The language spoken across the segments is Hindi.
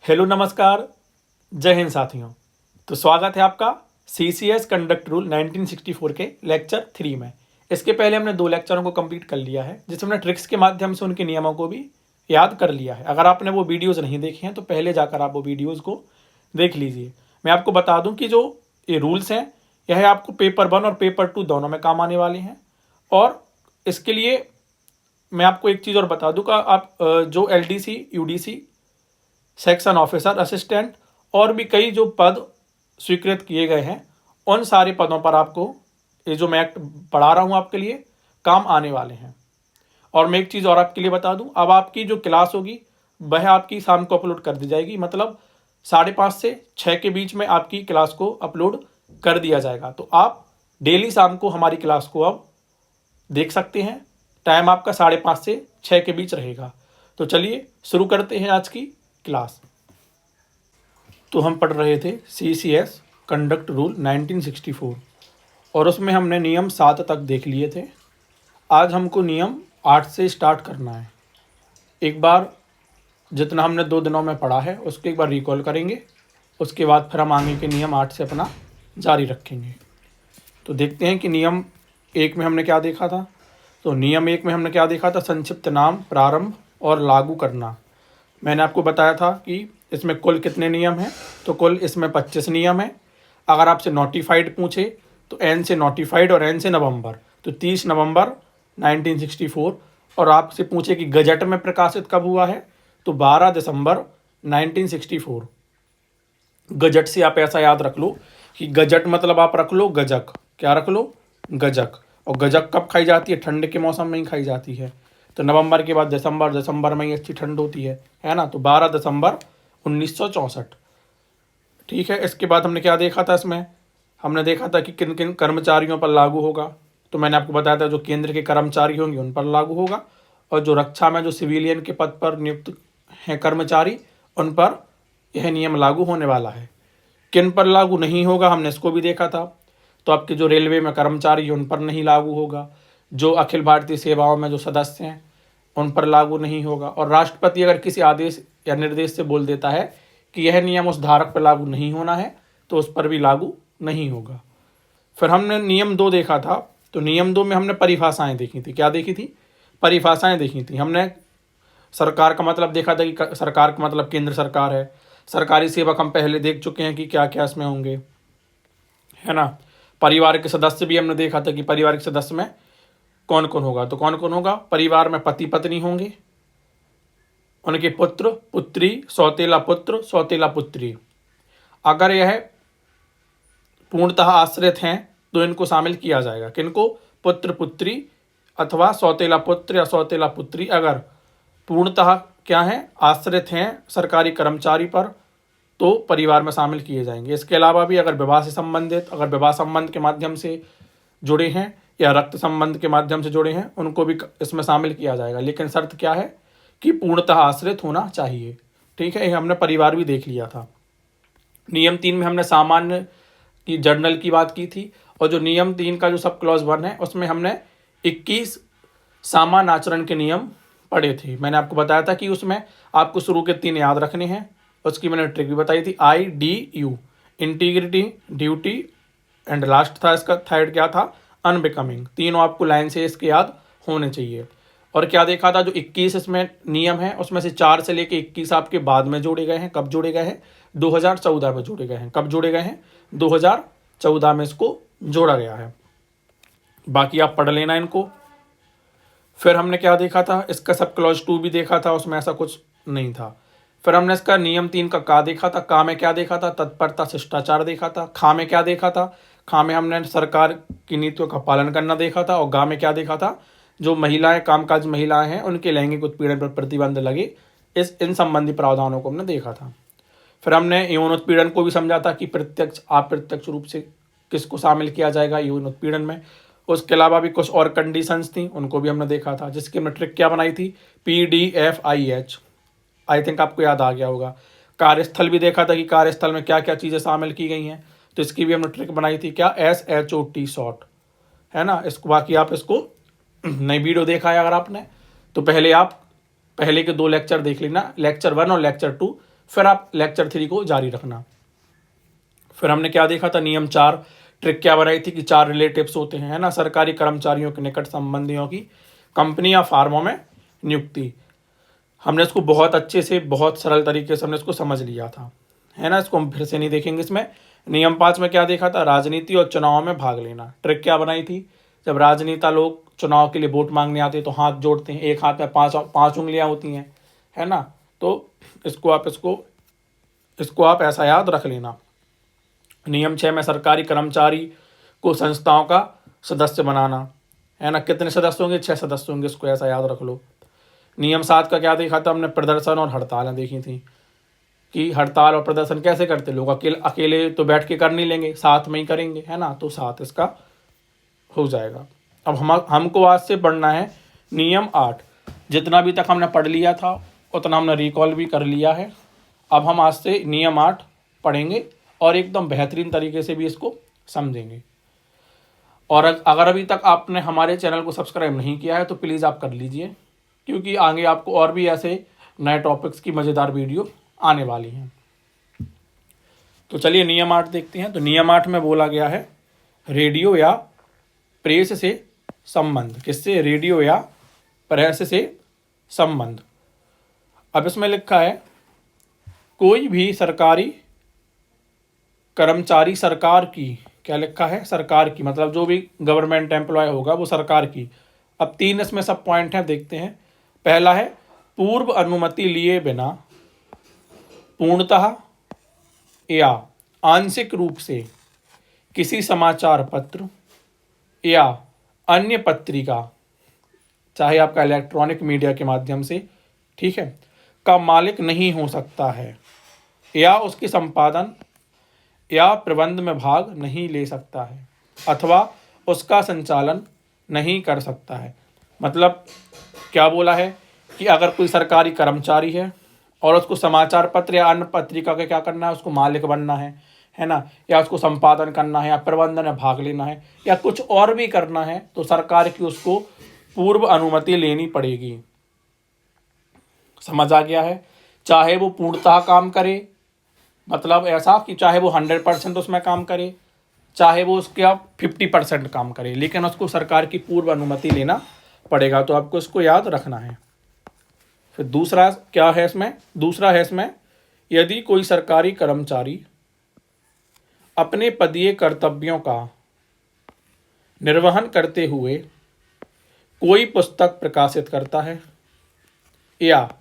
हेलो नमस्कार, जय हिंद साथियों। तो स्वागत है आपका CCS कंडक्ट रूल 1964 के लेक्चर 3 में। इसके पहले हमने 2 लेक्चरों को कंप्लीट कर लिया है, जिसमें हमने ट्रिक्स के माध्यम से उनके नियमों को भी याद कर लिया है। अगर आपने वो वीडियोज़ नहीं देखे हैं तो पहले जाकर आप वो वीडियोज़ को देख लीजिए। मैं आपको बता दूं कि जो ये रूल्स हैं यह आपको पेपर 1 और पेपर 2 दोनों में काम आने वाले हैं। और इसके लिए मैं आपको एक चीज़ और बता दूं कि आप जो LDC, UDC, section officer, assistant और भी कई जो पद स्वीकृत किए गए हैं, उन सारे पदों पर आपको ये जो मैं एक्ट पढ़ा रहा हूँ आपके लिए काम आने वाले हैं। और मैं एक चीज़ और आपके लिए बता दूं, अब आपकी जो क्लास होगी वह आपकी शाम को अपलोड कर दी जाएगी, मतलब 5:30 से 6 के बीच में आपकी क्लास को अपलोड कर दिया जाएगा। तो आप डेली शाम को हमारी क्लास को अब देख सकते हैं। टाइम आपका 5:30 से 6 के बीच रहेगा। तो चलिए शुरू करते हैं आज की क्लास। तो हम पढ़ रहे थे CCS कंडक्ट रूल 1964 और उसमें हमने नियम 7 तक देख लिए थे। आज हमको नियम 8 से स्टार्ट करना है। एक बार जितना हमने 2 दिनों में पढ़ा है उसके एक बार रिकॉल करेंगे, उसके बाद फिर हम आगे के नियम 8 से अपना जारी रखेंगे। तो देखते हैं कि नियम 1 में हमने क्या देखा था। तो नियम 1 में हमने क्या देखा था, संक्षिप्त नाम, प्रारंभ और लागू करना। मैंने आपको बताया था कि इसमें कुल कितने नियम हैं। तो कुल इसमें 25 नियम हैं। अगर आपसे नोटिफाइड पूछे तो N से नोटिफाइड और N से नवंबर, तो 30 नवंबर 1964। और आपसे पूछे कि गजट में प्रकाशित कब हुआ है, तो 12 दिसंबर 1964। गजट से आप ऐसा याद रख लो कि गजट मतलब आप रख लो गजक। क्या रख लो? गजक। और गजक कब खाई जाती है? ठंड के मौसम में ही खाई जाती है। तो नवंबर के बाद दिसंबर, दिसंबर में ही अच्छी ठंड होती है ना। तो 12 दिसंबर 1964। ठीक है। इसके बाद हमने क्या देखा था, इसमें हमने देखा था कि किन किन कर्मचारियों पर लागू होगा। तो मैंने आपको बताया था जो केंद्र के कर्मचारी होंगे उन पर लागू होगा, और जो रक्षा में जो सिविलियन के पद पर नियुक्त हैं कर्मचारी, उन पर यह नियम लागू होने वाला है। किन पर लागू नहीं होगा हमने इसको भी देखा था। तो आपके जो रेलवे में कर्मचारी उन पर नहीं लागू होगा, जो अखिल भारतीय सेवाओं में जो सदस्य हैं उन पर लागू नहीं होगा, और राष्ट्रपति अगर किसी आदेश या निर्देश से बोल देता है कि यह नियम उस धारक पर लागू नहीं होना है तो उस पर भी लागू नहीं होगा। फिर हमने नियम 2 देखा था। तो नियम 2 में हमने परिभाषाएं देखी थी। क्या देखी थी? परिभाषाएं देखी थी। हमने सरकार का मतलब देखा था कि सरकार का मतलब केंद्र सरकार है। सरकारी सेवक हम पहले देख चुके हैं कि क्या क्या इसमें होंगे, है ना। परिवार के सदस्य भी हमने देखा था कि परिवार के सदस्य में कौन कौन होगा। तो कौन कौन होगा? परिवार में पति पत्नी होंगे, उनके पुत्र पुत्री, सौतेला पुत्र सौतेला पुत्री। अगर यह पूर्णतः आश्रित हैं तो इनको शामिल किया जाएगा। किनको? पुत्र पुत्री अथवा सौतेला पुत्र या सौतेला पुत्री अगर पूर्णतः क्या है, आश्रित हैं सरकारी कर्मचारी पर, तो परिवार में शामिल किए जाएंगे। इसके अलावा भी अगर विवाह से संबंधित, अगर विवाह संबंध के माध्यम से जुड़े हैं या रक्त संबंध के माध्यम से जुड़े हैं, उनको भी इसमें शामिल किया जाएगा। लेकिन शर्त क्या है कि पूर्णतः आश्रित होना चाहिए। ठीक है, हमने परिवार भी देख लिया था। नियम 3 में हमने सामान्य की जर्नल की बात की थी, और जो नियम 3 का जो सब क्लॉज 1 है उसमें हमने 21 सामान्य आचरण के नियम पढ़े थे। मैंने आपको बताया था कि उसमें आपको शुरू के 3 याद रखने हैं। उसकी मैंने ट्रिक भी बताई थी, IDU, integrity, duty and last था इसका थर्ड क्या था, अनबिकमिंग। तीनों आपको लाइन से इसके याद होने चाहिए। और क्या देखा था, जो 21 इसमें नियम है उसमें से 4 से लेके 21 आपके बाद में जोड़े गए हैं। कब जोड़े गए हैं? 2014 में जोड़े गए हैं। कब जोड़े गए हैं? 2014 में इसको जोड़ा गया है। बाकी आप पढ़ लेना इनको। फिर हमने क्या देखा था, इसका सब क्लॉज 2 भी देखा था, उसमें ऐसा कुछ नहीं था। फिर हमने इसका नियम 3 का का देखा था। का में क्या देखा था? तत्परता, शिष्टाचार देखा था। खा में क्या देखा था? खा में हमने सरकार की नीतियों का पालन करना देखा था। और गा में क्या देखा था? जो महिलाएं, कामकाज महिलाएं हैं, उनके लैंगिक उत्पीड़न पर प्रतिबंध लगे, इन संबंधी प्रावधानों को हमने देखा था। फिर हमने यौन उत्पीड़न को भी समझा था कि प्रत्यक्ष अप्रत्यक्ष रूप से किसको शामिल किया जाएगा यौन उत्पीड़न में। उसके अलावा भी कुछ और कंडीशंस थी, उनको भी हमने देखा था, जिसकी हमने ट्रिक क्या बनाई थी, PDFIH। आई थिंक आपको याद आ गया होगा। कार्यस्थल भी देखा था कि कार्यस्थल में क्या क्या चीज़ें शामिल की गई हैं, तो इसकी भी हमने ट्रिक बनाई थी, क्या, SHOT, शॉर्ट, है ना। इसको बाकी आप इसको नई वीडियो देखा है अगर आपने, तो पहले आप पहले के 2 लेक्चर देख लेना, लेक्चर 1 और लेक्चर 2, फिर आप लेक्चर 3 को जारी रखना। फिर हमने क्या देखा था, नियम 4 ट्रिक क्या बनाई थी कि 4 रिलेटिव्स होते हैं, है ना, सरकारी कर्मचारियों के निकट संबंधियों की कंपनी या फार्मों में नियुक्ति। हमने इसको बहुत अच्छे से, बहुत सरल तरीके से हमने इसको समझ लिया था, है ना। इसको हम फिर से नहीं देखेंगे। इसमें नियम 5 में क्या देखा था, राजनीति और चुनाव में भाग लेना। ट्रिक क्या बनाई थी, जब राजनेता लोग चुनाव के लिए वोट मांगने आते हैं तो हाथ जोड़ते हैं, एक हाथ में पांच उंगलियां होती हैं, है ना। तो इसको आप ऐसा याद रख लेना। नियम 6 में सरकारी कर्मचारी को संस्थाओं का सदस्य बनाना, है ना। कितने सदस्य होंगे, 6 सदस्य होंगे, इसको ऐसा याद रख लो। नियम 7 का क्या देखा था हमने, प्रदर्शन और हड़तालें देखी थी कि हड़ताल और प्रदर्शन कैसे करते लोग, अकेले तो बैठ के कर नहीं लेंगे, साथ में ही करेंगे, है ना। तो 7 इसका हो जाएगा। अब हमको आज से पढ़ना है नियम 8। जितना भी तक हमने पढ़ लिया था उतना हमने रिकॉल भी कर लिया है। अब हम आज से नियम 8 पढ़ेंगे और एकदम बेहतरीन तरीके से भी इसको समझेंगे। और अगर अभी तक आपने हमारे चैनल को सब्सक्राइब नहीं किया है तो प्लीज़ आप कर लीजिए, क्योंकि आगे आपको और भी ऐसे नए टॉपिक्स की मज़ेदार वीडियो आने वाली हैं। तो चलिए नियम 8 देखते हैं। तो नियम 8 में बोला गया है रेडियो या प्रेस से संबंध। किससे, रेडियो या प्रेस से संबंध। अब इसमें लिखा है कोई भी सरकारी कर्मचारी सरकार की, क्या लिखा है, सरकार की, मतलब जो भी गवर्नमेंट एम्प्लॉय होगा वो सरकार की। अब 3 इसमें सब पॉइंट हैं, देखते हैं। पहला है पूर्व अनुमति लिए बिना पूर्णतः या आंशिक रूप से किसी समाचार पत्र या अन्य पत्रिका, चाहे आपका इलेक्ट्रॉनिक मीडिया के माध्यम से, ठीक है, का मालिक नहीं हो सकता है या उसके संपादन या प्रबंध में भाग नहीं ले सकता है अथवा उसका संचालन नहीं कर सकता है। मतलब क्या बोला है कि अगर कोई सरकारी कर्मचारी है और उसको समाचार पत्र या अन्य पत्रिका का क्या करना है, उसको मालिक बनना है ना, या उसको संपादन करना है या प्रबंधन में भाग लेना है या कुछ और भी करना है, तो सरकार की उसको पूर्व अनुमति लेनी पड़ेगी। समझ आ गया है। चाहे वो पूर्णतः काम करे, मतलब ऐसा कि चाहे वो 100% उसमें काम करे, चाहे वो उसके आप 50% काम करे, लेकिन उसको सरकार की पूर्व अनुमति लेना पड़ेगा। तो आपको इसको याद रखना है। फिर दूसरा क्या है इसमें, दूसरा है इसमें यदि कोई सरकारी कर्मचारी अपने पदीय कर्तव्यों का निर्वहन करते हुए कोई पुस्तक प्रकाशित करता है या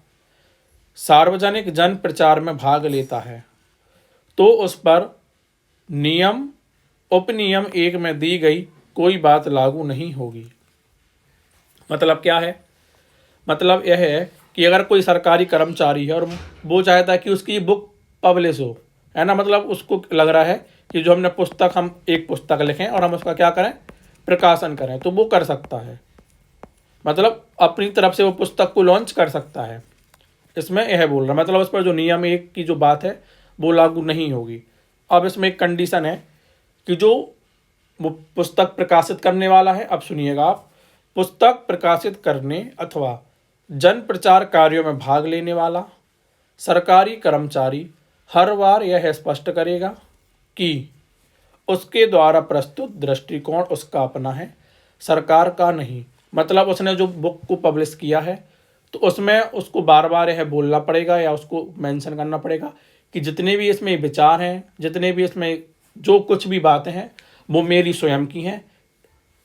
सार्वजनिक जन प्रचार में भाग लेता है तो उस पर नियम उपनियम 1 में दी गई कोई बात लागू नहीं होगी। मतलब क्या है, मतलब यह है कि अगर कोई सरकारी कर्मचारी है और वो चाहता है कि उसकी बुक पब्लिश हो, है ना, मतलब उसको लग रहा है कि जो हमने पुस्तक, हम एक पुस्तक लिखें और हम उसका क्या करें, प्रकाशन करें, तो वो कर सकता है। मतलब अपनी तरफ से वो पुस्तक को लॉन्च कर सकता है। इसमें यह बोल रहा, मतलब उस पर जो नियम 1 की जो बात है वो लागू नहीं होगी। अब इसमें एक कंडीशन है कि जो वो पुस्तक प्रकाशित करने वाला है, अब सुनिएगा आप, पुस्तक प्रकाशित करने अथवा जन प्रचार कार्यों में भाग लेने वाला सरकारी कर्मचारी हर बार यह स्पष्ट करेगा कि उसके द्वारा प्रस्तुत दृष्टिकोण उसका अपना है, सरकार का नहीं। मतलब उसने जो बुक को पब्लिश किया है तो उसमें उसको बार बार यह बोलना पड़ेगा या उसको मेंशन करना पड़ेगा कि जितने भी इसमें विचार हैं, जितने भी इसमें जो कुछ भी बातें हैं, वो मेरी स्वयं की हैं,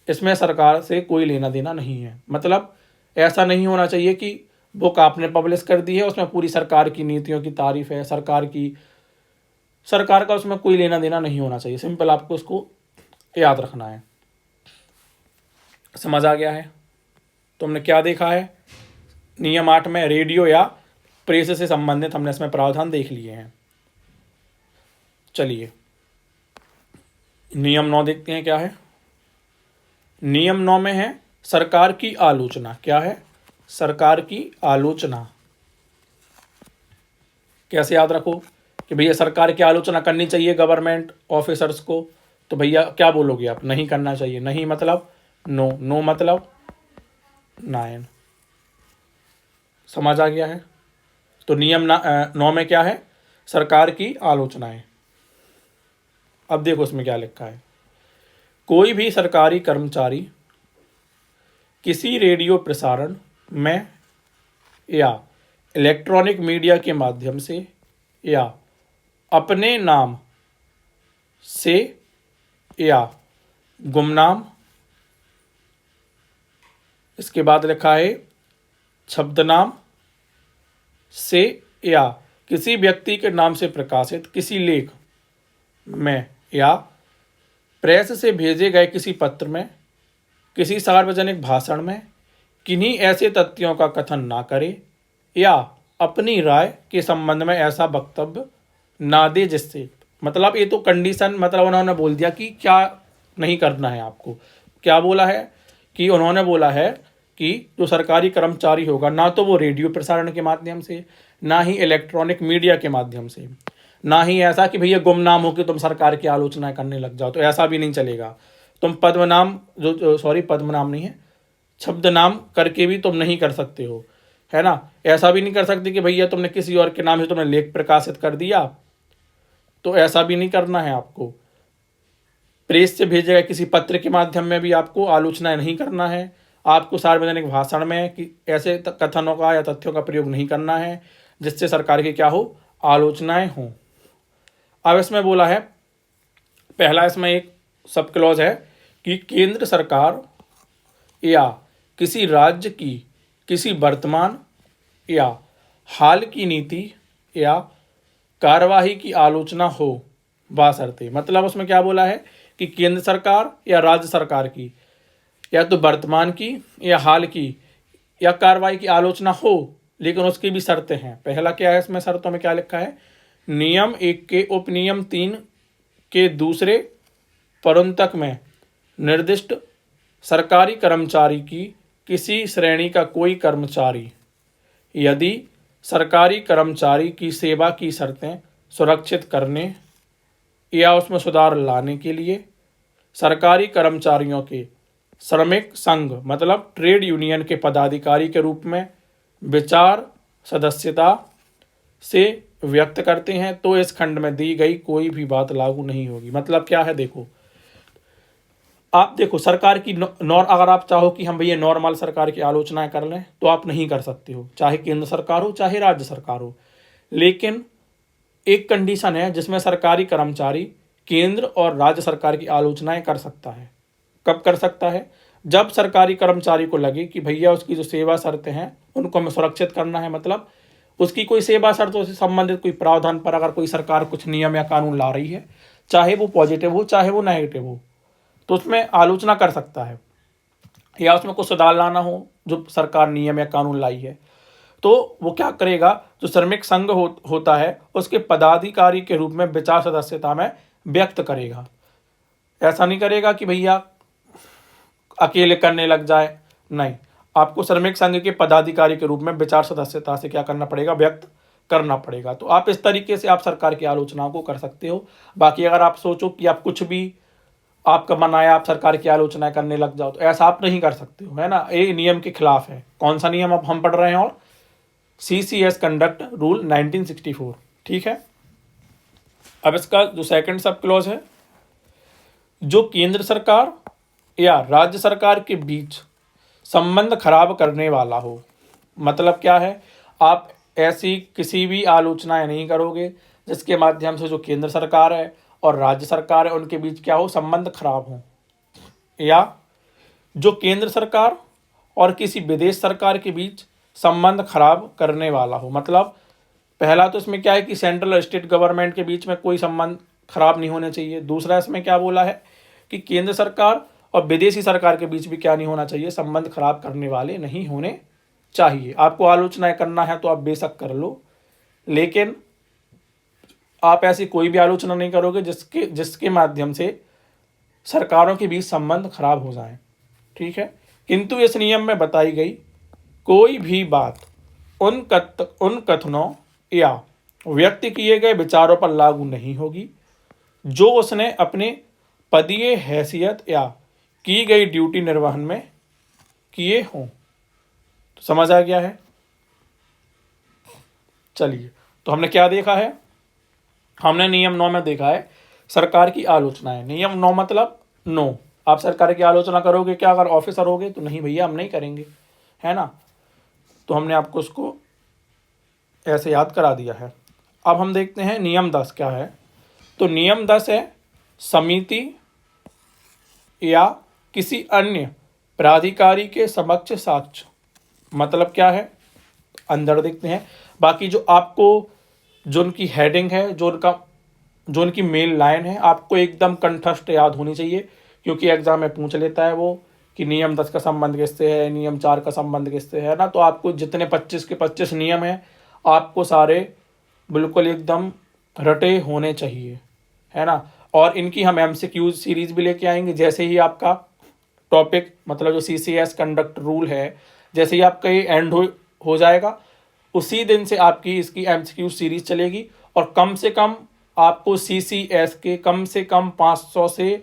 इसमें सरकार से कोई लेना देना नहीं है। मतलब ऐसा नहीं होना चाहिए कि बुक आपने पब्लिश कर दी है, उसमें पूरी सरकार की नीतियों की तारीफ है, सरकार का उसमें कोई लेना देना नहीं होना चाहिए। सिंपल आपको उसको याद रखना है। समझ आ गया है। तो हमने क्या देखा है, नियम 8 में रेडियो या प्रेस से संबंधित हमने इसमें प्रावधान देख लिए हैं। चलिए नियम 9 देखते हैं क्या है। नियम 9 में है सरकार की आलोचना। क्या है, सरकार की आलोचना। कैसे याद रखो कि भैया सरकार की आलोचना करनी चाहिए गवर्नमेंट ऑफिसर्स को, तो भैया क्या बोलोगे आप, नहीं करना चाहिए। नहीं मतलब नो, नो मतलब 9। समझ आ गया है। तो नियम 9 में क्या है, सरकार की आलोचनाएं। अब देखो उसमें क्या लिखा है। कोई भी सरकारी कर्मचारी किसी रेडियो प्रसारण में या इलेक्ट्रॉनिक मीडिया के माध्यम से या अपने नाम से या गुमनाम, इसके बाद लिखा है छद्मनाम से या किसी व्यक्ति के नाम से प्रकाशित किसी लेख में या प्रेस से भेजे गए किसी पत्र में, किसी सार्वजनिक भाषण में किन्हीं ऐसे तथ्यों का कथन ना करे या अपनी राय के संबंध में ऐसा वक्तव्य ना दे जिससे, मतलब ये तो कंडीशन, मतलब उन्होंने बोल दिया कि क्या नहीं करना है आपको। क्या बोला है कि उन्होंने बोला है कि जो सरकारी कर्मचारी होगा ना तो वो रेडियो प्रसारण के माध्यम से, ना ही इलेक्ट्रॉनिक मीडिया के माध्यम से, ना ही ऐसा कि भैया गुमनाम हो कि तुम सरकार की आलोचना करने लग जाओ, तो ऐसा भी नहीं चलेगा। तुम पद्मनाम पद्मनाम नहीं है, छद्मनाम करके भी तुम नहीं कर सकते हो, है ना। ऐसा भी नहीं कर सकते कि भैया तुमने किसी और के नाम से तुमने लेख प्रकाशित कर दिया, तो ऐसा भी नहीं करना है आपको। प्रेस से भेजे गए किसी पत्र के माध्यम में भी आपको आलोचना नहीं करना है। आपको सार्वजनिक भाषण में कि ऐसे कथनों का या तथ्यों का प्रयोग नहीं करना है जिससे सरकार की क्या हो, आलोचनाएं हों। अब इसमें बोला है, पहला इसमें एक सब क्लॉज है कि केंद्र सरकार या किसी राज्य की किसी वर्तमान या हाल की नीति या कार्यवाही की आलोचना हो बाशर्ते, मतलब उसमें क्या बोला है कि केंद्र सरकार या राज्य सरकार की या तो वर्तमान की या हाल की या कार्रवाई की आलोचना हो, लेकिन उसकी भी शर्तें हैं। पहला क्या है इसमें शर्तों में क्या लिखा है, नियम 1 के उपनियम 3 के दूसरे परुंतक में निर्दिष्ट सरकारी कर्मचारी की किसी श्रेणी का कोई कर्मचारी यदि सरकारी कर्मचारी की सेवा की शर्तें सुरक्षित करने या उसमें सुधार लाने के लिए सरकारी कर्मचारियों के श्रमिक संघ मतलब ट्रेड यूनियन के पदाधिकारी के रूप में विचार सदस्यता से व्यक्त करते हैं, तो इस खंड में दी गई कोई भी बात लागू नहीं होगी। मतलब क्या है, देखो आप देखो सरकार की अगर आप चाहो कि हम भैया नॉर्मल सरकार की आलोचनाएं कर लें तो आप नहीं कर सकते हो, चाहे केंद्र सरकार हो चाहे राज्य सरकार हो। लेकिन एक कंडीशन है जिसमें सरकारी कर्मचारी केंद्र और राज्य सरकार की आलोचनाएं कर सकता है। कब कर सकता है, जब सरकारी कर्मचारी को लगे कि भैया उसकी जो सेवा शर्तें हैं उनको हमें सुरक्षित करना है, मतलब उसकी कोई सेवा शर्तों से संबंधित कोई प्रावधान पर अगर कोई सरकार कुछ नियम या कानून ला रही है, चाहे वो पॉजिटिव हो चाहे वो नेगेटिव हो, तो उसमें आलोचना कर सकता है। या उसमें कुछ सुधार लाना हो जो सरकार नियम या कानून लाई है, तो वो क्या करेगा, जो श्रमिक संघ होता है उसके पदाधिकारी के रूप में विचार सदस्यता में व्यक्त करेगा। ऐसा नहीं करेगा कि भैया अकेले करने लग जाए, नहीं, आपको श्रमिक संघ के पदाधिकारी के रूप में विचार सदस्यता से क्या करना पड़ेगा, व्यक्त करना पड़ेगा। तो आप इस तरीके से आप सरकार की आलोचनाओं को कर सकते हो। बाकी अगर आप सोचो कि आप कुछ भी आपका मन आया आप सरकार की आलोचना करने लग जाओ, तो ऐसा आप नहीं कर सकते हो, है ना। ये नियम के खिलाफ है। कौन सा नियम अब हम पढ़ रहे हैं, और CCS कंडक्ट रूल 1964, ठीक है। अब इसका जो सेकंड सब क्लॉज है, जो केंद्र सरकार या राज्य सरकार के बीच संबंध खराब करने वाला हो, मतलब क्या है, आप ऐसी किसी भी आलोचनाएं नहीं करोगे जिसके माध्यम से जो केंद्र सरकार है और राज्य सरकार है उनके बीच क्या हो, संबंध खराब हो, या जो केंद्र सरकार और किसी विदेश सरकार के बीच संबंध खराब करने वाला हो। मतलब पहला तो इसमें क्या है कि सेंट्रल और स्टेट गवर्नमेंट के बीच में कोई संबंध खराब नहीं होने चाहिए। दूसरा इसमें क्या बोला है कि केंद्र सरकार और विदेशी सरकार के बीच भी क्या नहीं होना चाहिए, संबंध खराब करने वाले नहीं होने चाहिए। आपको आलोचना करना है तो आप बेशक कर लो, लेकिन आप ऐसी कोई भी आलोचना नहीं करोगे जिसके माध्यम से सरकारों के बीच संबंध खराब हो जाए, ठीक है। किंतु इस नियम में बताई गई कोई भी बात उन कथनों या व्यक्त किए गए विचारों पर लागू नहीं होगी जो उसने अपने पदीय हैसियत या की गई ड्यूटी निर्वहन में किए हों। तो समझ आ गया है। चलिए, तो हमने क्या देखा है हमने नियम 9 में देखा है सरकार की आलोचना है। नियम 9 मतलब नो, आप सरकार की आलोचना करोगे क्या अगर ऑफिसर होगे? तो नहीं भैया, हम नहीं करेंगे, है ना। तो हमने आपको उसको ऐसे याद करा दिया है। अब हम देखते हैं नियम 10 क्या है। तो नियम 10 है समिति या किसी अन्य प्राधिकारी के समक्ष साक्ष्य। मतलब क्या है, अंदर देखते हैं। बाकी जो आपको जो उनकी हेडिंग है, जो उनकी मेन लाइन है, आपको एकदम कंठस्थ याद होनी चाहिए, क्योंकि एग्जाम में पूछ लेता है वो कि नियम 10 का संबंध किससे है, नियम 4 का संबंध किससे है ना। तो आपको जितने 25 के 25 नियम हैं आपको सारे बिल्कुल एकदम रटे होने चाहिए, है ना। और इनकी हम MCQ सीरीज भी लेके आएंगे। जैसे ही आपका टॉपिक मतलब जो CCS कंडक्ट रूल है, जैसे ही आपका ये एंड हो जाएगा, उसी दिन से आपकी इसकी MCQ सीरीज चलेगी। और कम से कम आपको CCS के कम से कम 400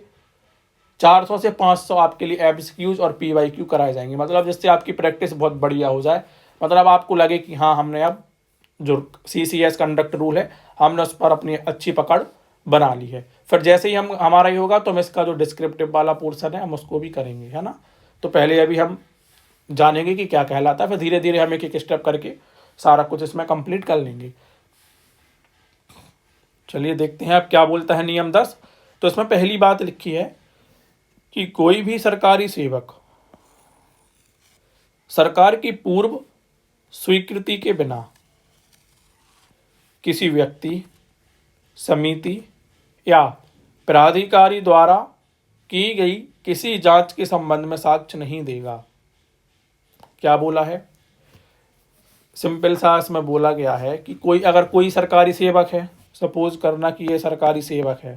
से 500 आपके लिए MCQs और PYQ कराए जाएंगे। मतलब जिससे आपकी प्रैक्टिस बहुत बढ़िया हो जाए। मतलब आपको लगे कि हाँ, हमने अब जो CCS कंडक्ट रूल है हमने उस पर अपनी अच्छी पकड़ बना ली है। फिर जैसे ही हमारा ये होगा तो हम इसका जो डिस्क्रिप्टिव वाला पोर्शन है हम उसको भी करेंगे, है ना। तो पहले अभी हम जानेंगे कि क्या कहलाता है, फिर धीरे धीरे हम एक एक स्टेप करके सारा कुछ इसमें कंप्लीट कर लेंगे। चलिए देखते हैं अब क्या बोलता है नियम 10। तो इसमें पहली बात लिखी है कि कोई भी सरकारी सेवक सरकार की पूर्व स्वीकृति के बिना किसी व्यक्ति, समिति या प्राधिकारी द्वारा की गई किसी जांच के संबंध में साक्ष्य नहीं देगा। क्या बोला है, सिंपल सा इसमें बोला गया है कि अगर कोई सरकारी सेवक है, सपोज करना कि ये सरकारी सेवक है,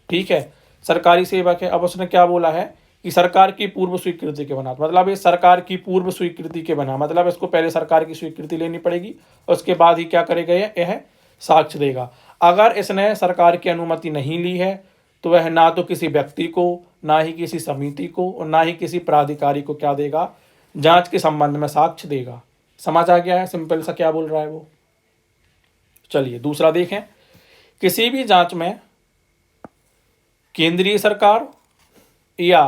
ठीक है, सरकारी सेवक है। अब उसने क्या बोला है कि सरकार की पूर्व स्वीकृति के बिना, मतलब ये सरकार की पूर्व स्वीकृति के बिना, मतलब इसको पहले सरकार की स्वीकृति लेनी पड़ेगी, उसके बाद ही क्या करेगा, यह साक्ष्य देगा। अगर इसने सरकार की अनुमति नहीं ली है तो वह ना तो किसी व्यक्ति को, ना ही किसी समिति को और ना ही किसी प्राधिकारी को क्या देगा, जांच के संबंध में साक्ष्य देगा। समझ आ गया है सिंपल सा क्या बोल रहा है वो। चलिए दूसरा देखें। किसी भी जांच में केंद्रीय सरकार या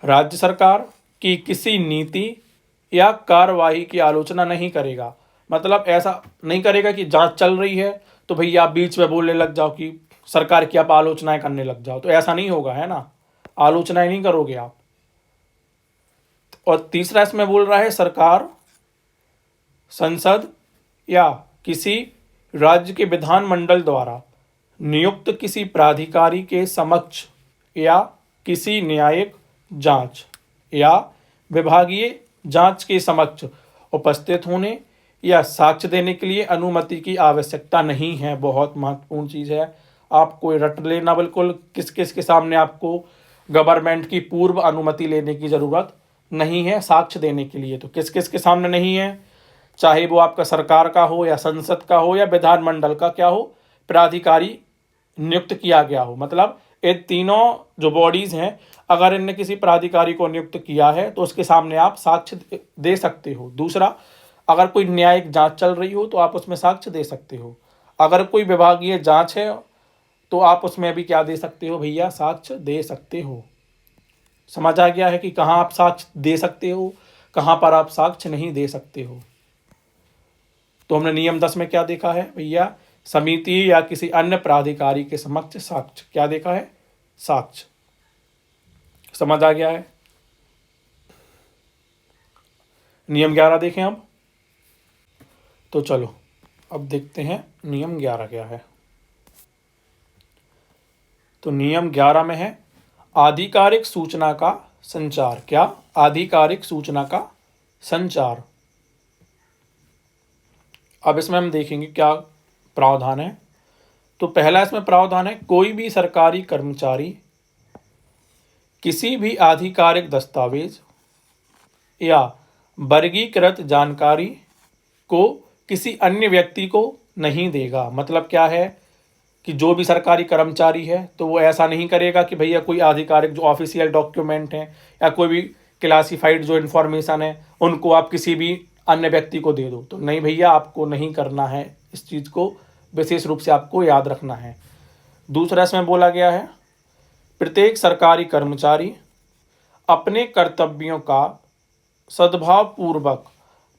राज्य सरकार की किसी नीति या कार्यवाही की आलोचना नहीं करेगा। मतलब ऐसा नहीं करेगा कि जांच चल रही है तो भैया आप बीच में बोलने लग जाओ कि सरकार की आप आलोचनाएं करने लग जाओ, तो ऐसा नहीं होगा, है ना। आलोचनाएं नहीं करोगे आप। और तीसरा इसमें बोल रहा है सरकार, संसद या किसी राज्य के विधानमंडल द्वारा नियुक्त किसी प्राधिकारी के समक्ष या किसी न्यायिक जांच या विभागीय जांच के समक्ष उपस्थित होने या साक्ष्य देने के लिए अनुमति की आवश्यकता नहीं है। बहुत महत्वपूर्ण चीज़ है, आपको रट लेना बिल्कुल। किस किस के सामने आपको गवर्नमेंट की पूर्व अनुमति लेने की ज़रूरत नहीं है साक्ष्य देने के लिए। तो किस किस के सामने नहीं है, चाहे वो आपका सरकार का हो या संसद का हो या विधानमंडल का क्या हो, प्राधिकारी नियुक्त किया गया हो। मतलब ये तीनों जो बॉडीज़ हैं, अगर इनने किसी प्राधिकारी को नियुक्त किया है तो उसके सामने आप साक्ष्य दे सकते हो। दूसरा, अगर कोई न्यायिक जांच चल रही हो तो आप उसमें साक्ष्य दे सकते हो। अगर कोई विभागीय जांच है तो आप उसमें भी क्या दे सकते हो भैया, साक्ष्य दे सकते हो। समझ आ गया है कि कहाँ आप साक्ष्य दे सकते हो, कहाँ पर आप साक्ष्य नहीं दे सकते हो। तो हमने नियम 10 में क्या देखा है भैया, समिति या किसी अन्य प्राधिकारी के समक्ष साक्ष्य, क्या देखा है, साक्ष्य। समझ आ गया है। नियम 11 देखें अब। तो चलो अब देखते हैं नियम 11 क्या है। तो नियम 11 में है आधिकारिक सूचना का संचार। क्या, आधिकारिक सूचना का संचार। अब इसमें हम देखेंगे क्या प्रावधान है। तो पहला इसमें प्रावधान है, कोई भी सरकारी कर्मचारी किसी भी आधिकारिक दस्तावेज या वर्गीकृत जानकारी को किसी अन्य व्यक्ति को नहीं देगा। मतलब क्या है कि जो भी सरकारी कर्मचारी है तो वो ऐसा नहीं करेगा कि भैया कोई आधिकारिक जो ऑफिशियल डॉक्यूमेंट हैं या कोई भी क्लासिफाइड जो इन्फॉर्मेशन है उनको आप किसी भी अन्य व्यक्ति को दे दो। तो नहीं भैया, आपको नहीं करना है इस चीज़ को। विशेष रूप से आपको याद रखना है। दूसरा इसमें बोला गया है, प्रत्येक सरकारी कर्मचारी अपने कर्तव्यों का सद्भावपूर्वक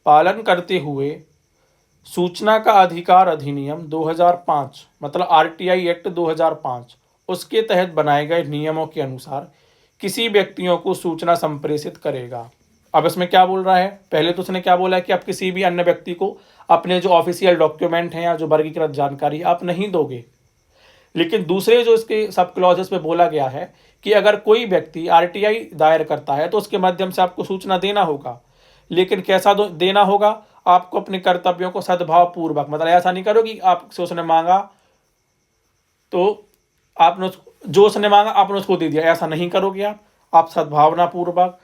पालन करते हुए सूचना का अधिकार अधिनियम 2005 मतलब आरटीआई एक्ट 2005 उसके तहत बनाए गए नियमों के अनुसार किसी व्यक्तियों को सूचना संप्रेषित करेगा। अब इसमें क्या बोल रहा है, पहले तो उसने क्या बोला है कि आप किसी भी अन्य व्यक्ति को अपने जो ऑफिशियल डॉक्यूमेंट हैं या जो वर्गीकृत जानकारी आप नहीं दोगे। लेकिन दूसरे जो इसके सब क्लॉजेस में बोला गया है कि अगर कोई व्यक्ति आरटीआई दायर करता है तो उसके माध्यम से आपको सूचना देना होगा। लेकिन कैसा देना होगा, आपको अपने कर्तव्यों को सद्भावपूर्वक, मतलब ऐसा नहीं करो कि आपसे उसने मांगा तो आपने जो उसने मांगा आपने उसको दे दिया, ऐसा नहीं करोगे आप सद्भावनापूर्वक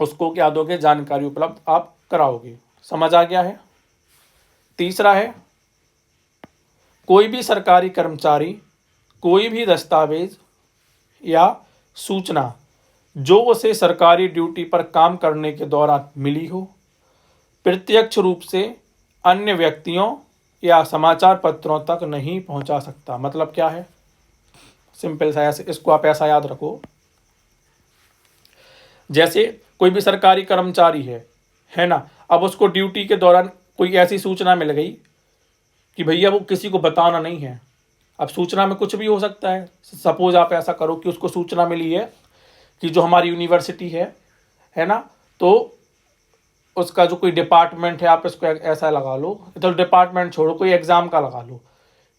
उसको क्या दोगे, जानकारी उपलब्ध आप कराओगे। समझ आ गया है। तीसरा है, कोई भी सरकारी कर्मचारी कोई भी दस्तावेज या सूचना जो उसे सरकारी ड्यूटी पर काम करने के दौरान मिली हो, प्रत्यक्ष रूप से अन्य व्यक्तियों या समाचार पत्रों तक नहीं पहुंचा सकता। मतलब क्या है, सिंपल सा, इसको आप ऐसा याद रखो, जैसे कोई भी सरकारी कर्मचारी है ना, अब उसको ड्यूटी के दौरान कोई ऐसी सूचना मिल गई कि भैया वो किसी को बताना नहीं है। अब सूचना में कुछ भी हो सकता है। सपोज आप ऐसा करो कि उसको सूचना मिली है कि जो हमारी यूनिवर्सिटी है ना, तो उसका जो कोई डिपार्टमेंट है, आप इसको ऐसा लगा लो, तो डिपार्टमेंट छोड़ो, कोई एग्ज़ाम का लगा लो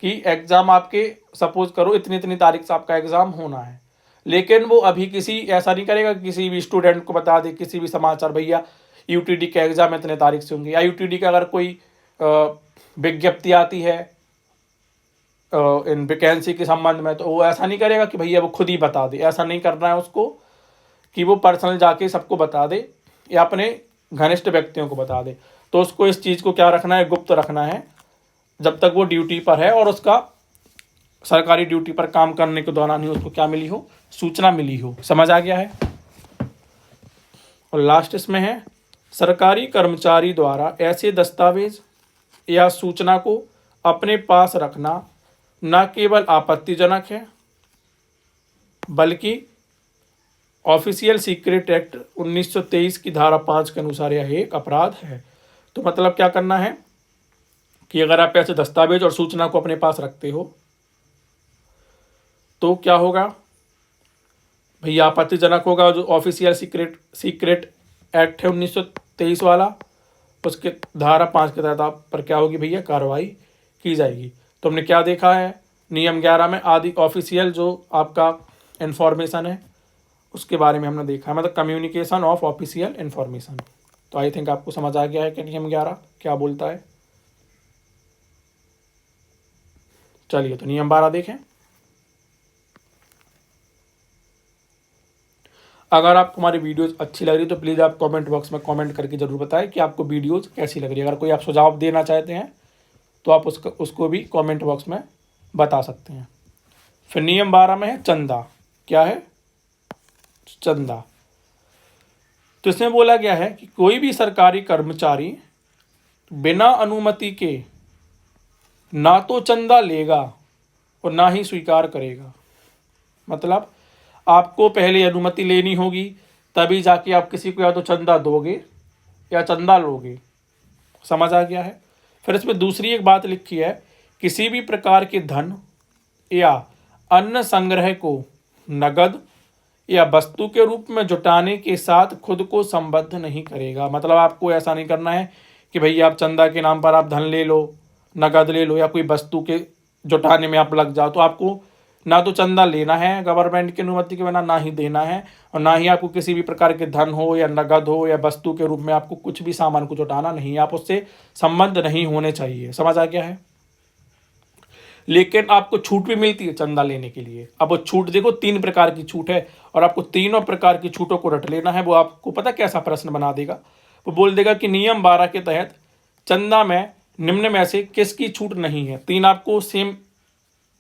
कि एग्ज़ाम आपके सपोज करो इतनी तारीख से आपका एग्ज़ाम होना है। लेकिन वो अभी ऐसा नहीं करेगा कि किसी भी स्टूडेंट को बता दे, किसी भी समाचार, भैया यूटीडी का एग्ज़ाम इतने तारीख से होंगे, या यूटीडी का अगर कोई विज्ञप्ति आती है इन वैकेंसी के संबंध में, तो वो ऐसा नहीं करेगा कि भैया वो खुद ही बता दे। ऐसा नहीं करना है उसको कि वो पर्सनल जाके सबको बता दे या अपने घनिष्ठ व्यक्तियों को बता दे। तो उसको इस चीज़ को क्या रखना है, गुप्त रखना है जब तक वो ड्यूटी पर है और उसका सरकारी ड्यूटी पर काम करने के दौरान ही उसको क्या मिली हो, सूचना मिली हो। समझ आ गया है। और लास्ट इसमें है, सरकारी कर्मचारी द्वारा ऐसे दस्तावेज या सूचना को अपने पास रखना न केवल आपत्तिजनक है बल्कि ऑफिशियल सीक्रेट एक्ट 1923 की धारा 5 के अनुसार यह एक अपराध है। तो मतलब क्या करना है कि अगर आप ऐसे दस्तावेज और सूचना को अपने पास रखते हो तो क्या होगा भैया, आपत्तिजनक होगा। जो ऑफिशियल सीक्रेट एक्ट है 1923 वाला, उसके धारा 5 के तहत आप पर क्या होगी भैया, कार्रवाई की जाएगी। तो हमने क्या देखा है, नियम 11 में आदि ऑफिशियल जो आपका इन्फॉर्मेशन है उसके बारे में हमने देखा है, मतलब कम्युनिकेशन ऑफ ऑफिशियल इन्फॉर्मेशन। तो आई थिंक आपको समझ आ गया है कि नियम 11 क्या बोलता है। चलिए तो नियम 12 देखें। अगर आपको हमारी वीडियोज़ अच्छी लग रही तो प्लीज़ आप कमेंट बॉक्स में कमेंट करके ज़रूर बताएं कि आपको वीडियोज़ कैसी लग रही है। अगर कोई आप सुझाव देना चाहते हैं तो आप उसको भी कमेंट बॉक्स में बता सकते हैं। फिर नियम 12 में है चंदा। क्या है, चंदा। तो इसमें बोला गया है कि कोई भी सरकारी कर्मचारी बिना अनुमति के ना तो चंदा लेगा और ना ही स्वीकार करेगा। मतलब आपको पहले अनुमति लेनी होगी, तभी जाके आप किसी को या तो चंदा दोगे या चंदा लोगे। समझ आ गया है। फिर इसमें दूसरी एक बात लिखी है, किसी भी प्रकार के धन या अन्य संग्रह को नगद या वस्तु के रूप में जुटाने के साथ खुद को संबद्ध नहीं करेगा। मतलब आपको ऐसा नहीं करना है कि भैया आप चंदा के नाम पर आप धन ले लो, नगद ले लो या कोई वस्तु के जुटाने में आप लग जाओ। तो आपको ना तो चंदा लेना है गवर्नमेंट की अनुमति के बिना, ना ही देना है, और ना ही आपको किसी भी प्रकार के धन हो या नगद हो या वस्तु के रूप में आपको कुछ भी सामान को जुटाना नहीं है। आप उससे संबंध नहीं होने चाहिए। समझ आ गया है। लेकिन आपको छूट भी मिलती है चंदा लेने के लिए। अब वो छूट देखो, 3 प्रकार की छूट है और आपको तीनों प्रकार की छूटों को रट लेना है। वो आपको पता कैसा प्रश्न बना देगा, वो बोल देगा कि नियम 12 के तहत चंदा में निम्न में से किसकी छूट नहीं है। 3 आपको सेम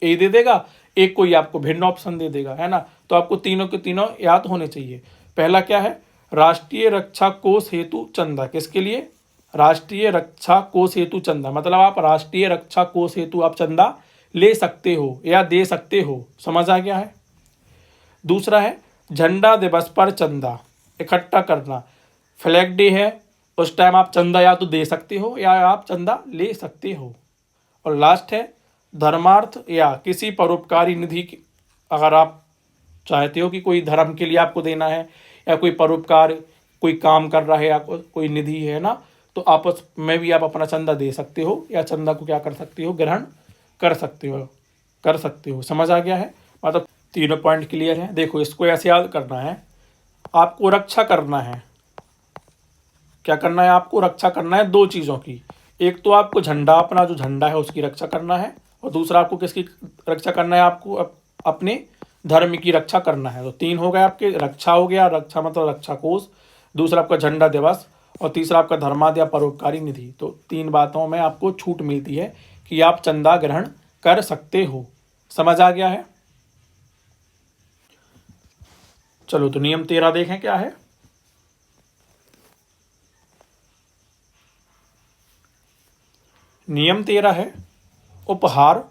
ए दे देगा, एक कोई आपको भिन्न ऑप्शन दे देगा, है ना। तो आपको तीनों के तीनों याद होने चाहिए। पहला क्या है, राष्ट्रीय रक्षा कोष हेतु चंदा। किसके लिए, राष्ट्रीय रक्षा कोष हेतु चंदा, मतलब आप राष्ट्रीय रक्षा कोष हेतु आप चंदा ले सकते हो या दे सकते हो। समझ आ गया है। दूसरा है झंडा दिवस पर चंदा इकट्ठा करना। फ्लैग डे है, उस टाइम आप चंदा या तो दे सकते हो या आप चंदा ले सकते हो। और लास्ट है धर्मार्थ या किसी परोपकारी निधि की, अगर आप चाहते हो कि कोई धर्म के लिए आपको देना है या कोई परोपकार कोई काम कर रहा है या कोई निधि है ना, तो आपस में भी आप अपना चंदा दे सकते हो या चंदा को क्या कर सकते हो, ग्रहण कर सकते हो। समझ आ गया है। मतलब तीनों पॉइंट क्लियर है। देखो इसको ऐसे याद करना है, आपको रक्षा करना है। क्या करना है, आपको रक्षा करना है दो चीज़ों की। एक तो आपको झंडा, अपना जो झंडा है उसकी रक्षा करना है, और दूसरा आपको किसकी रक्षा करना है, आपको अपने धर्म की रक्षा करना है। तो तीन हो गए आपके, रक्षा हो गया, रक्षा मतलब रक्षा कोष, दूसरा आपका झंडा दिवस, और तीसरा आपका धर्माद या परोपकारी निधि। तो तीन बातों में आपको छूट मिलती है कि आप चंदा ग्रहण कर सकते हो। समझ आ गया है। चलो तो नियम 13 देखें क्या है। नियम 13 है उपहार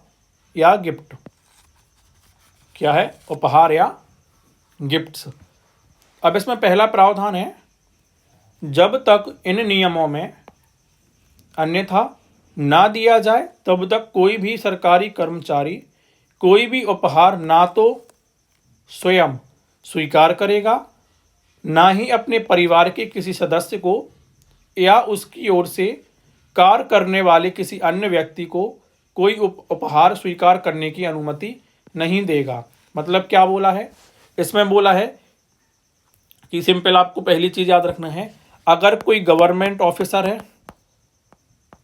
या गिफ्ट। क्या है, उपहार या गिफ्ट्स। अब इसमें पहला प्रावधान है, जब तक इन नियमों में अन्यथा ना दिया जाए तब तक कोई भी सरकारी कर्मचारी कोई भी उपहार ना तो स्वयं स्वीकार करेगा, ना ही अपने परिवार के किसी सदस्य को या उसकी ओर से कार्य करने वाले किसी अन्य व्यक्ति को कोई उपहार स्वीकार करने की अनुमति नहीं देगा। मतलब क्या बोला है इसमें, बोला है कि सिंपल आपको पहली चीज़ याद रखना है, अगर कोई गवर्नमेंट ऑफिसर है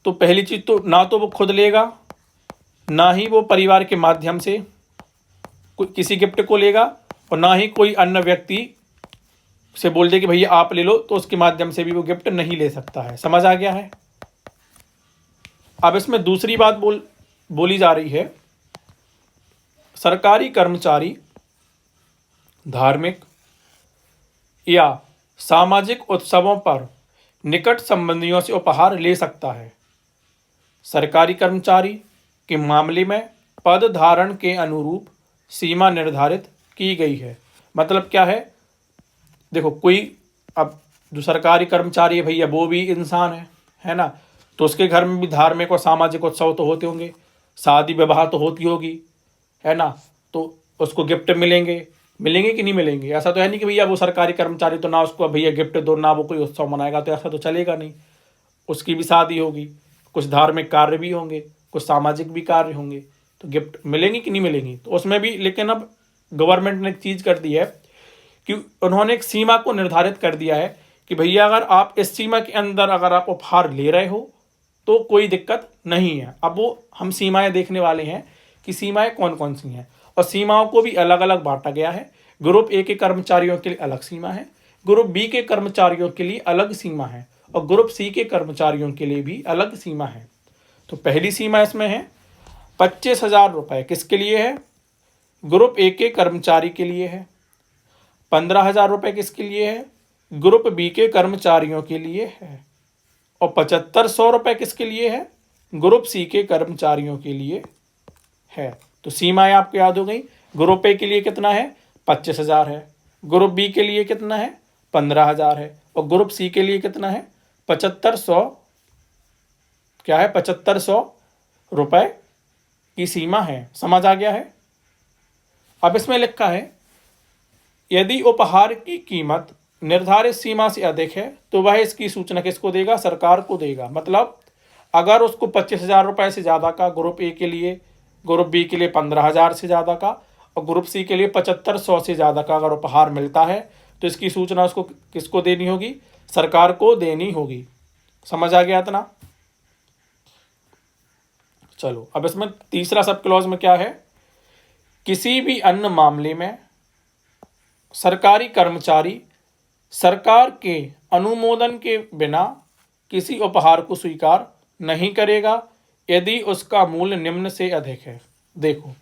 तो पहली चीज़ तो ना तो वो खुद लेगा, ना ही वो परिवार के माध्यम से किसी गिफ्ट को लेगा, और ना ही कोई अन्य व्यक्ति से बोल दे कि भैया आप ले लो, तो उसके माध्यम से भी वो गिफ्ट नहीं ले सकता है। समझ आ गया है। अब इसमें दूसरी बात बोली जा रही है, सरकारी कर्मचारी धार्मिक या सामाजिक उत्सवों पर निकट संबंधियों से उपहार ले सकता है। सरकारी कर्मचारी के मामले में पद धारण के अनुरूप सीमा निर्धारित की गई है। मतलब क्या है, देखो कोई अब जो सरकारी कर्मचारी है भैया वो भी इंसान है ना, तो उसके घर में भी धार्मिक और सामाजिक उत्सव तो होते होंगे, शादी विवाह तो होती होगी, है ना, तो उसको गिफ्ट मिलेंगे कि नहीं मिलेंगे। ऐसा तो है नहीं कि भैया वो सरकारी कर्मचारी तो ना उसको भैया गिफ्ट दो ना वो कोई उत्सव मनाएगा, तो ऐसा तो चलेगा नहीं। उसकी भी शादी होगी, कुछ धार्मिक कार्य भी होंगे, कुछ सामाजिक भी कार्य होंगे, तो गिफ्ट मिलेंगी कि नहीं मिलेंगी। तो उसमें भी लेकिन अब गवर्नमेंट ने एक चीज़ कर दी है कि उन्होंने एक सीमा को निर्धारित कर दिया है कि भैया अगर आप इस सीमा के अंदर अगर आप उपहार ले रहे हो तो कोई दिक्कत नहीं है। अब वो हम सीमाएं देखने वाले हैं कि सीमाएं कौन कौन सी हैं, और सीमाओं को भी अलग अलग बांटा गया है। ग्रुप ए के कर्मचारियों के लिए अलग सीमा है, ग्रुप बी के कर्मचारियों के लिए अलग सीमा है, और ग्रुप सी के कर्मचारियों के लिए भी अलग सीमा है। तो पहली सीमा इसमें है 25,000 रुपये किसके लिए है, ग्रुप ए के कर्मचारी के लिए है। 15,000 रुपये किसके लिए है, ग्रुप बी के कर्मचारियों के लिए है। और 7,500 रुपये किसके लिए है, ग्रुप सी के कर्मचारियों के लिए है। तो सीमाएं आपको याद हो गई। ग्रुप ए के लिए कितना है, 25,000 है, ग्रुप बी के लिए कितना है, 15,000 है, और ग्रुप सी के लिए कितना है, 7,500। क्या है, 7,500 रुपये की सीमा है। समझ आ गया है। अब इसमें लिखा है, यदि उपहार की कीमत निर्धारित सीमा से अधिक है तो वह इसकी सूचना किसको देगा, सरकार को देगा। मतलब अगर उसको 25,000 रुपये से ज़्यादा का ग्रुप ए के लिए, ग्रुप बी के लिए 15,000 से ज़्यादा का, और ग्रुप सी के लिए 7,500 से ज़्यादा का अगर उपहार मिलता है तो इसकी सूचना उसको किसको देनी होगी, सरकार को देनी होगी। समझ आ गया इतना। चलो अब इसमें तीसरा सब क्लॉज में क्या है, किसी भी अन्य मामले में सरकारी कर्मचारी सरकार के अनुमोदन के बिना किसी उपहार को स्वीकार नहीं करेगा यदि उसका मूल्य निम्न से अधिक है। देखो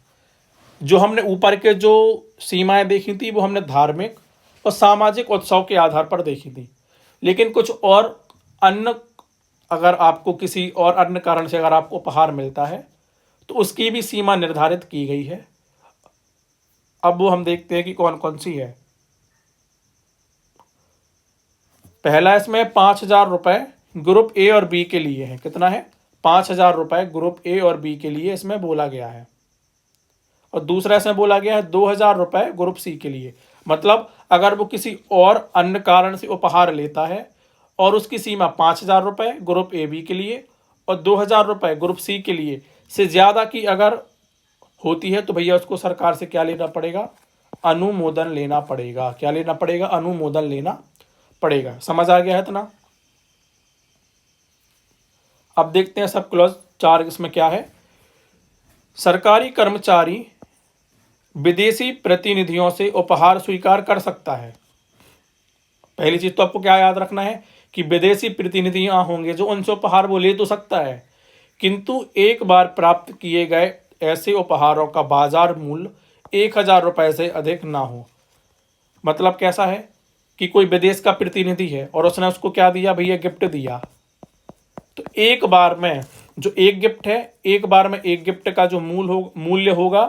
जो हमने ऊपर के जो सीमाएं देखी थी वो हमने धार्मिक और सामाजिक उत्सव के आधार पर देखी थी, लेकिन कुछ और अन्य अगर आपको किसी और अन्य कारण से अगर आपको उपहार मिलता है तो उसकी भी सीमा निर्धारित की गई है। अब वो हम देखते हैं कि कौन कौन सी है। पहला इसमें 5,000 रुपये ग्रुप ए और बी के लिए है। कितना है? 5,000 रुपये ग्रुप ए और बी के लिए इसमें बोला गया है। और दूसरा इसमें बोला गया है 2,000 रुपये ग्रुप सी के लिए। मतलब अगर वो किसी और अन्य कारण से उपहार लेता है और उसकी सीमा 5,000 रुपये ग्रुप ए बी के लिए और 2,000 रुपये ग्रुप सी के लिए से ज़्यादा की अगर होती है तो भैया उसको सरकार से क्या लेना पड़ेगा? अनुमोदन लेना पड़ेगा। क्या लेना पड़ेगा? अनुमोदन लेना पड़ेगा। समझ आ गया है इतना? अब देखते हैं सब क्लॉज 4 इसमें क्या है। सरकारी कर्मचारी विदेशी प्रतिनिधियों से उपहार स्वीकार कर सकता है। पहली चीज तो आपको क्या याद रखना है कि विदेशी प्रतिनिधियां होंगे जो उनसे उपहार वो ले तो सकता है, किंतु एक बार प्राप्त किए गए ऐसे उपहारों का बाजार मूल्य 1,000 रुपये से अधिक ना हो। मतलब कैसा है कि कोई विदेश का प्रतिनिधि है और उसने उसको क्या दिया भैया? गिफ्ट दिया। तो एक बार में जो एक गिफ्ट है, एक बार में एक गिफ्ट का जो मूल्य होगा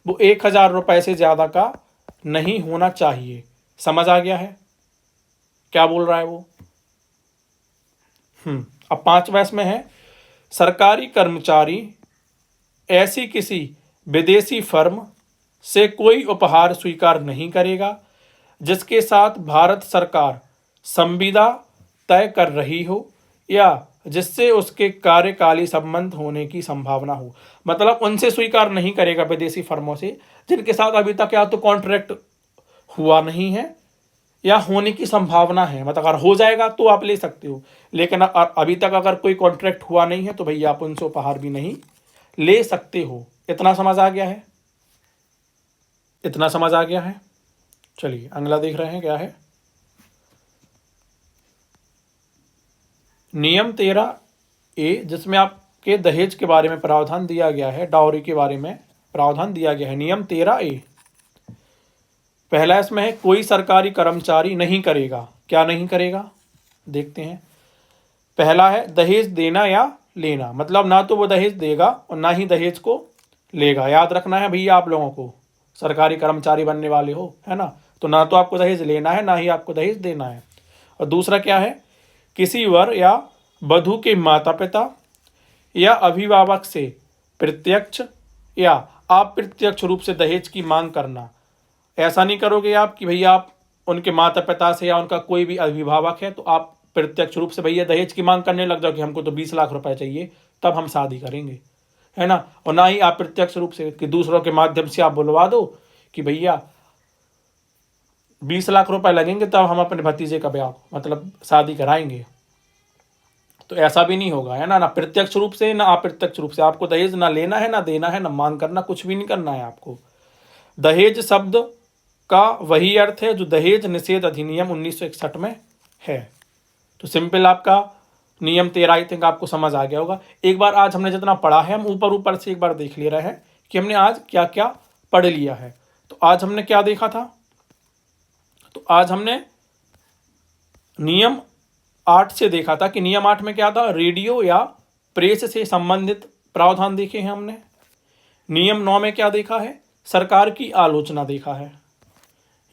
वो 1,000 रुपये से ज़्यादा का नहीं होना चाहिए। समझ आ गया है क्या बोल रहा है वो? अब 5वां इसमें है, सरकारी कर्मचारी ऐसी किसी विदेशी फर्म से कोई उपहार स्वीकार नहीं करेगा जिसके साथ भारत सरकार संविदा तय कर रही हो या जिससे उसके कार्यकाली संबंध होने की संभावना हो। मतलब उनसे स्वीकार नहीं करेगा विदेशी फर्मों से जिनके साथ अभी तक या तो कॉन्ट्रैक्ट हुआ नहीं है या होने की संभावना है। मतलब अगर हो जाएगा तो आप ले सकते हो, लेकिन अभी तक अगर कोई कॉन्ट्रैक्ट हुआ नहीं है तो भैया आप उनसे उपहार भी नहीं ले सकते हो। इतना समझ आ गया है? इतना समझ आ गया है? चलिए अगला देख रहे हैं क्या है। नियम 13A जिसमें आपके दहेज के बारे में प्रावधान दिया गया है, डाउरी के बारे में प्रावधान दिया गया है। नियम 13A पहला इसमें है कोई सरकारी कर्मचारी नहीं करेगा। क्या नहीं करेगा? देखते हैं। पहला है दहेज देना या लेना। मतलब ना तो वो दहेज देगा और ना ही दहेज को लेगा। याद रखना है भैया आप लोगों को, सरकारी कर्मचारी बनने वाले हो, है ना? तो ना तो आपको दहेज लेना है ना ही आपको दहेज देना है। और दूसरा क्या है, किसी वर या वधू के माता पिता या अभिभावक से प्रत्यक्ष या अप्रत्यक्ष रूप से दहेज की मांग करना। ऐसा नहीं करोगे आप कि भैया आप उनके माता पिता से या उनका कोई भी अभिभावक है तो आप प्रत्यक्ष रूप से भैया दहेज की मांग करने लग जाओ कि हमको तो 20 लाख रुपए चाहिए तब हम शादी करेंगे, है ना? और ना ही आप प्रत्यक्ष रूप से कि दूसरों के माध्यम से आप बुलवा दो कि भैया 20 लाख रुपए लगेंगे तब हम अपने भतीजे का ब्याह मतलब शादी कराएंगे। तो ऐसा भी नहीं होगा, है ना? ना प्रत्यक्ष रूप से ना अप्रत्यक्ष रूप से आपको दहेज ना लेना है ना देना है ना मांग करना, कुछ भी नहीं करना है आपको। दहेज शब्द का वही अर्थ है जो दहेज निषेध अधिनियम 1961 में है। तो सिंपल आपका नियम 13 आई थिंक आपको समझ आ गया होगा। एक बार आज हमने जितना पढ़ा है हम ऊपर से एक बार देख ले रहे हैं कि हमने आज क्या क्या पढ़ लिया है। तो आज हमने क्या देखा था? तो आज हमने नियम 8 से देखा था कि नियम 8 में क्या था, रेडियो या प्रेस से संबंधित प्रावधान देखे हैं हमने। नियम 9 में क्या देखा है, सरकार की आलोचना देखा है।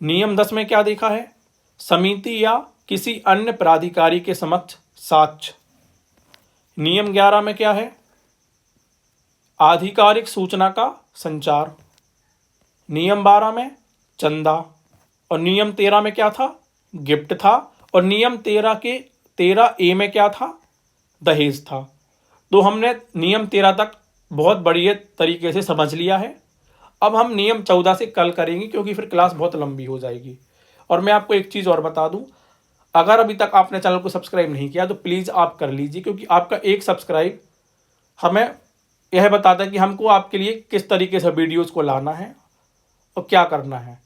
नियम 10 में क्या देखा है, समिति या किसी अन्य प्राधिकारी के समक्ष साक्ष्य। नियम 11 में क्या है, आधिकारिक सूचना का संचार। नियम 12 में चंदा। और नियम 13 में क्या था, गिफ्ट था। और नियम 13 के 13A में क्या था, दहेज था। तो हमने नियम 13 तक बहुत बढ़िया तरीके से समझ लिया है। अब हम नियम 14 से कल करेंगे क्योंकि फिर क्लास बहुत लंबी हो जाएगी। और मैं आपको एक चीज़ और बता दूं, अगर अभी तक आपने चैनल को सब्सक्राइब नहीं किया तो प्लीज़ आप कर लीजिए, क्योंकि आपका एक सब्सक्राइब हमें यह बताता है कि हमको आपके लिए किस तरीके से वीडियोज़ को लाना है और क्या करना है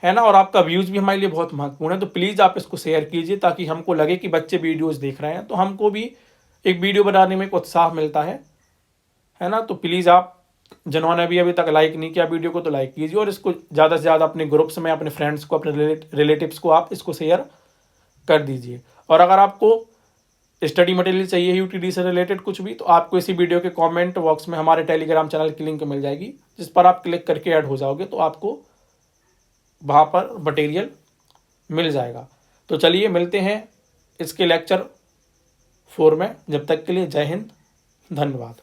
ना? और आपका व्यूज़ भी हमारे लिए बहुत महत्वपूर्ण है। तो प्लीज़ आप इसको शेयर कीजिए ताकि हमको लगे कि बच्चे वीडियोज़ देख रहे हैं, तो हमको भी एक वीडियो बनाने में एक उत्साह मिलता है ना? तो प्लीज़ आप जिन्होंने भी अभी तक लाइक नहीं किया वीडियो को तो लाइक कीजिए और इसको ज़्यादा से ज़्यादा अपने ग्रुप्स में, अपने फ्रेंड्स को, अपने रिलेटिव्स को आप इसको शेयर कर दीजिए। और अगर आपको स्टडी मटेरियल चाहिए यूटीडी से रिलेटेड कुछ भी, तो आपको इसी वीडियो के कमेंट बॉक्स में हमारे टेलीग्राम चैनल की लिंक मिल जाएगी, जिस पर आप क्लिक करके ऐड हो जाओगे तो आपको वहाँ पर मटेरियल मिल जाएगा। तो चलिए मिलते हैं इसके लेक्चर 4 में। जब तक के लिए जय हिंद, धन्यवाद।